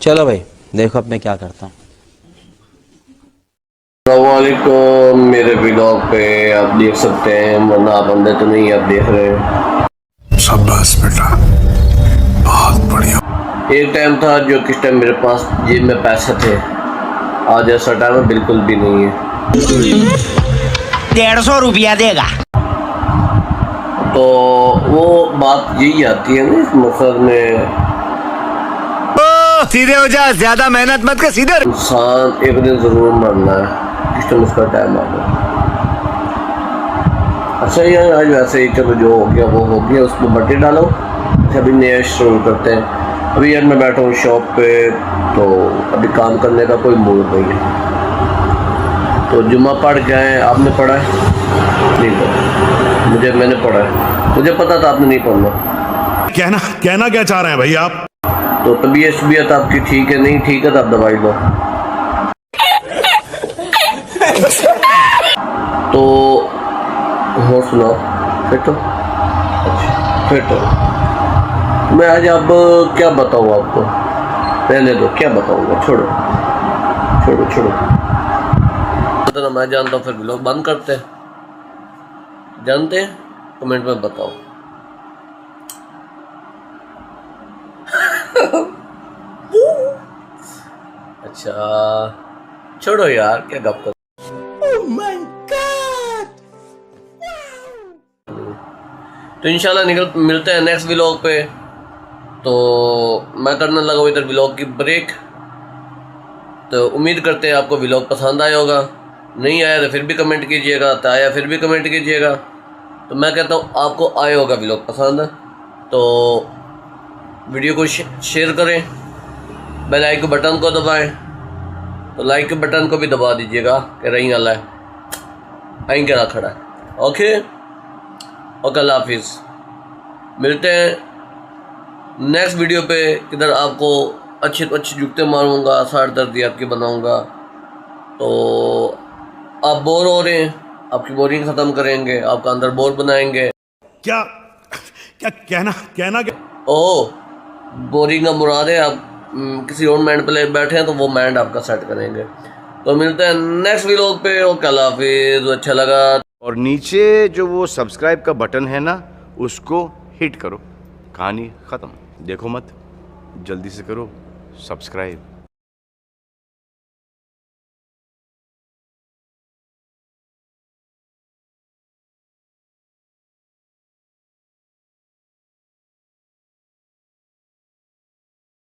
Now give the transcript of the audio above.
चलो भाई देखो अब मैं क्या करता हूँ। अस्सलामुअलैकुम, मेरे व्लॉग पे आप देख सकते हैं, वरना आप अंदर तो नहीं आप देख रहे हैं। शाबाश बेटा, बहुत बढ़िया। एक टाइम था जो किस टाइम मेरे पास जेब में पैसे थे, आज ऐसा टाइम है बिल्कुल भी नहीं है। 150 रुपया देगा। तो वो बात यही आती है ना इस मकसद में, सीधे हो जा, ज्यादा मेहनत मत कर, सीधे। इंसान एक दिन जरूर मरना है, किस टाइम उसका टाइम आ गया। अच्छा यार, आज वैसे ही चलो जो हो गया वो हो गया, उस पर बट्टे डालो। अभी नया शुरू करते हैं। अभी यार मैं बैठा हूँ शॉप पे, तो अभी काम करने का कोई मूड नहीं है। तो जुम्मा पढ़ के आए, आपने पढ़ा है? नहीं पढ़ा। मैंने पढ़ा है, मुझे पता था आपने नहीं पढ़ना। कहना क्या चाह रहे हैं भाई आप? तो तबीयत आपकी ठीक है? नहीं ठीक है तो आप दवाई लो। तो हो सुनाओ, फिट हो? अच्छा फिट हो। मैं आज अब क्या बताऊँ आपको, रहने दो, क्या बताऊँगा, छोड़ो छोड़ो छोड़ो। तो मैं जानता हूँ, फिर भी लोग बंद करते हैं। जानते हैं? कमेंट में बताओ। अच्छा छोड़ो यार, क्या गप कर। तो इंशाल्लाह मिलते हैं नेक्स्ट व्लॉग पे। तो मैं करने लगा हूँ इधर व्लॉग की ब्रेक। तो उम्मीद करते हैं आपको व्लॉग पसंद आया होगा। नहीं आया तो फिर भी कमेंट कीजिएगा, तो आया फिर भी कमेंट कीजिएगा। तो मैं कहता हूँ आपको आया होगा व्लॉग पसंद, तो वीडियो को शेयर करें, बेल आइकन बटन को दबाएं। तो लाइक के बटन को भी दबा दीजिएगा कि रही अल्लाह आई क्या खड़ा है। ओके ओके, अल्लाह हाफिज़। मिलते हैं नेक्स्ट वीडियो पे, किधर आपको अच्छे जुगते मारूंगा, साठ दर्दी आपकी बनाऊंगा। तो आप बोर हो रहे हैं, आपकी बोरिंग ख़त्म करेंगे, आपका अंदर बोर बनाएंगे। क्या क्या कहना क्या? ओह, बोरिंग का मुराद है आप किसी और माइंड पे बैठे हैं, तो वो माइंड आपका सेट करेंगे। तो मिलते हैं नेक्स्ट व्लॉग पे। ओके अल्लाह हाफिज़, अच्छा लगा। और नीचे जो वो सब्सक्राइब का बटन है ना, उसको हिट करो। कहानी ख़त्म। देखो मत, जल्दी से करो सब्सक्राइब।